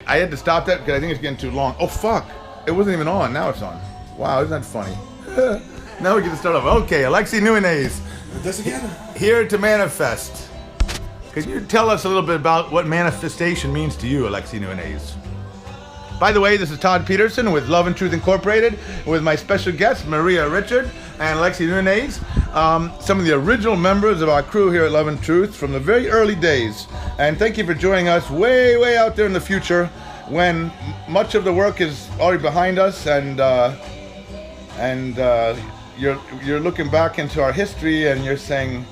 I had to stop that because I think it's getting too long. Oh fuck! It wasn't even on. Now it's on. Wow, isn't that funny? Now we get to start off. Okay, Alexy Nunes. This again? Here to manifest. Can you tell us a little bit about what manifestation means to you, Alexy Nunes? By the way, this is Todd Peterson with Love and Truth Incorporated, with my special guests, Maria Richard and Alexy Nunes, some of the original members of our crew here at Love and Truth from the very early days. And thank you for joining us way, way out there in the future when much of the work is already behind us, and you're looking back into our history and you're saying,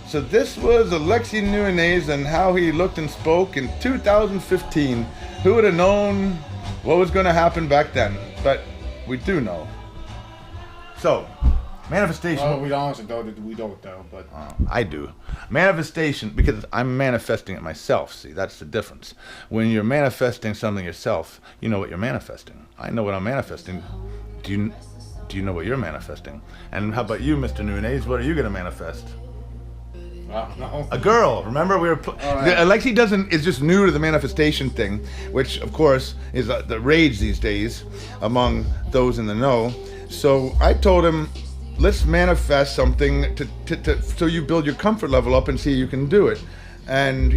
so this was Alexy Nunes and how he looked and spoke in 2015. Who would have known what was going to happen back then? But we do know. So, manifestation. Well, we don't though, but I do. Manifestation, because I'm manifesting it myself. See, that's the difference. When you're manifesting something yourself, you know what you're manifesting. I know what I'm manifesting. Do you know what you're manifesting? And how about you, Mr. Nunes? What are you going to manifest? no. A girl. Remember, we were. Alexy is just new to the manifestation thing, which of course is the rage these days among those in the know. So I told him, let's manifest something so you build your comfort level up and see you can do it. And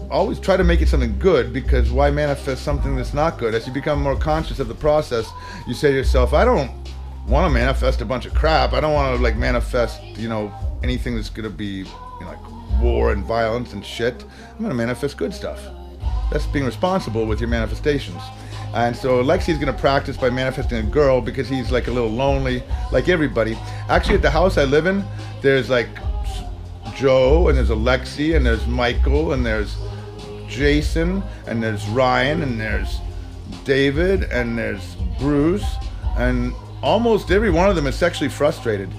always try to make it something good, because why manifest something that's not good? As you become more conscious of the process, you say to yourself, I don't want to manifest a bunch of crap. I don't want to manifest anything that's going to be like war and violence and shit. I'm going to manifest good stuff. That's being responsible with your manifestations. And so Alexy's going to practice by manifesting a girl, because he's like a little lonely, like everybody. Actually, at the house I live in, there's like Joe, and there's Alexy, and there's Michael, and there's Jason, and there's Ryan, and there's David, and there's Bruce, and almost every one of them is sexually frustrated.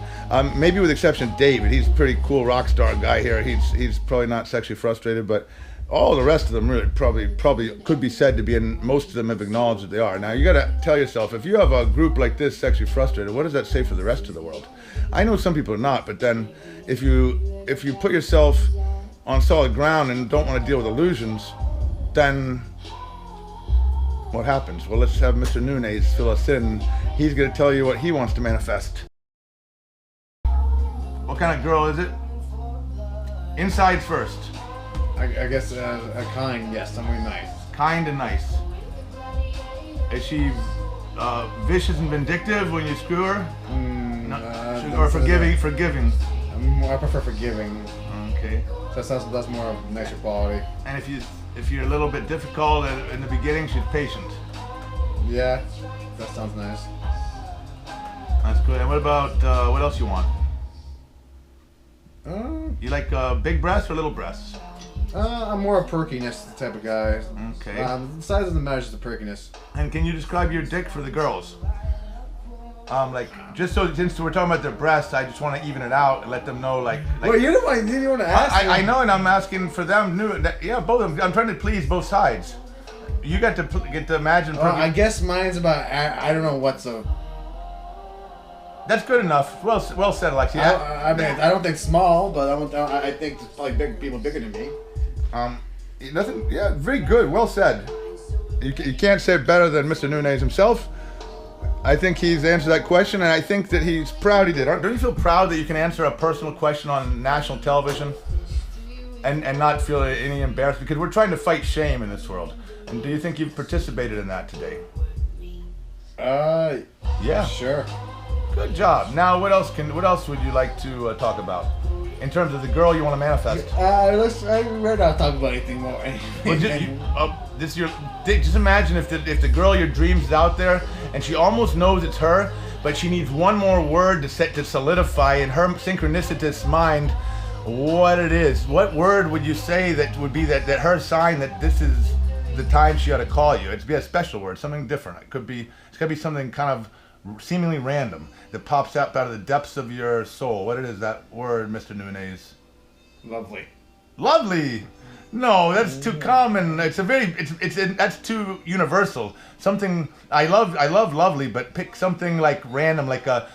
Maybe with the exception of David. He's a pretty cool rock star guy here. He's probably not sexually frustrated, but all the rest of them really probably could be said to be, and most of them have acknowledged that they are. Now you got to tell yourself, if you have a group like this sexually frustrated, what does that say for the rest of the world? I know some people are not, but then if you put yourself on solid ground and don't want to deal with illusions, then what happens? Well, let's have Mr. Nunes fill us in. He's going to tell you what he wants to manifest. What kind of girl is it? Insides first. I guess a kind, yes, somebody nice. Kind and nice. Is she vicious and vindictive when you screw her? Or forgiving? I prefer forgiving. Okay. That's more of a nicer quality. And if you're a little bit difficult in the beginning, she's patient. Yeah, that sounds nice. That's good. And what about what else you want? You like big breasts or little breasts? I'm more a perkiness type of guy. Okay. The size doesn't matter, just the perkiness. And can you describe your dick for the girls? Just so, since we're talking about their breasts, I just want to even it out and let them know, Well, you don't want to ask. I know, and I'm asking for them. Yeah, both of them. I'm trying to please both sides. You get to imagine. I guess mine's about. I don't know what's a. That's good enough. Well said, Alexy. I mean, I don't think small, but I think it's probably people bigger than me. Nothing. Yeah, very good. Well said. You can't say it better than Mr. Nunes himself. I think he's answered that question, and I think that he's proud he did. Don't you feel proud that you can answer a personal question on national television and not feel any embarrassment? Because we're trying to fight shame in this world. And do you think you've participated in that today? Yeah. Sure. Good job. Now, what else would you like to talk about in terms of the girl you want to manifest? I'd rather not talk about anything more. Just imagine if the girl of your dreams is out there and she almost knows it's her, but she needs one more word to solidify in her synchronicitous mind what it is. What word would you say that would be that her sign that this is the time she ought to call you? It'd be a special word, something different. It's gotta be something kind of seemingly random that pops up out of the depths of your soul. What is that word, Mr. Nunes? Lovely. Lovely. No, that's too common. That's too universal. Something I love lovely, but pick something like random, like a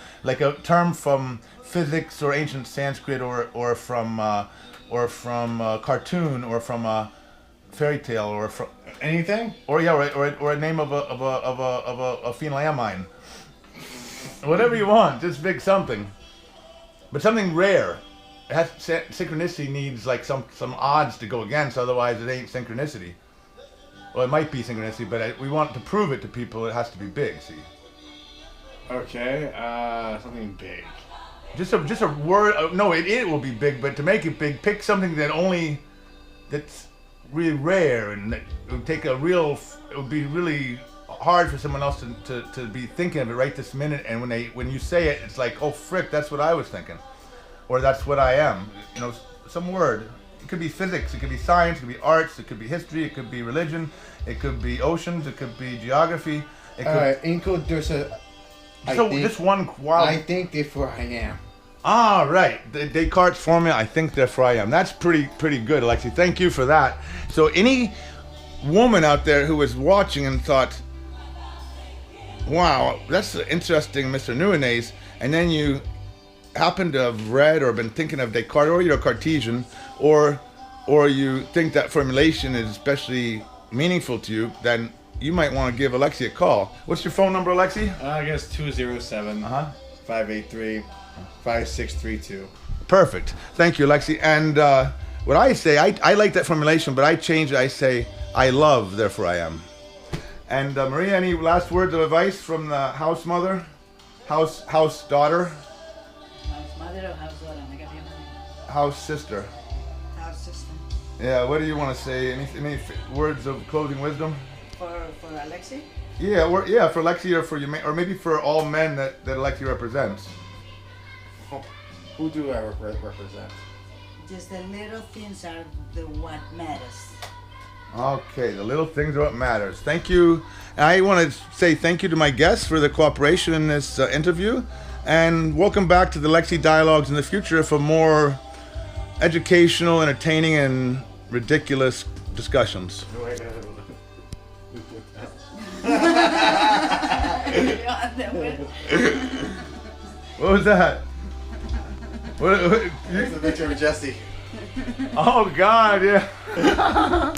term from physics or ancient Sanskrit or from a cartoon or from fairy tale or Anything? or yeah, or a name of a phenylamine. Whatever you want, just pick something, but something rare. It has, synchronicity needs like some odds to go against, otherwise it ain't synchronicity. Well, it might be synchronicity, but we want to prove it to people. It has to be big. See. Okay. Something big. Just a word. No, it will be big, but to make it big, pick something that's really rare, and that it would take it would be really hard for someone else to be thinking of it right this minute. And when you say it, it's like, oh frick, that's what I was thinking, or that's what I am. You know, some word. It could be physics, it could be science, it could be arts, it could be history, it could be religion, it could be oceans, it could be geography. Alright, Inco, there's a... Just one wild... I think therefore I am. Ah, right. The Descartes formula, I think therefore I am. That's pretty good, Alexy. Thank you for that. So any woman out there who was watching and thought, wow, that's interesting, Mr. Nuanez, and then you happen to have read or been thinking of Descartes, or you're a Cartesian, or you think that formulation is especially meaningful to you, then you might want to give Alexy a call. What's your phone number, Alexy? I guess 207-583-5632. Perfect. Thank you, Alexy. And what I say, I like that formulation, but I change it. I say, I love, therefore I am. And Maria, any last words of advice from the house mother? House daughter? House mother or house daughter? House sister. House sister. Yeah, what do you want to say? Any words of closing wisdom? For Alexy? Yeah, for Alexy, or for you, or maybe for all men that Alexy represents. Who do I represent? Just the little things are the what matters. Okay, the little things are what matters. Thank you. I want to say thank you to my guests for the cooperation in this interview, and welcome back to the Alexy Dialogues in the future for more educational, entertaining, and ridiculous discussions. What was that? What? It's a picture of Jesse. Oh God, yeah.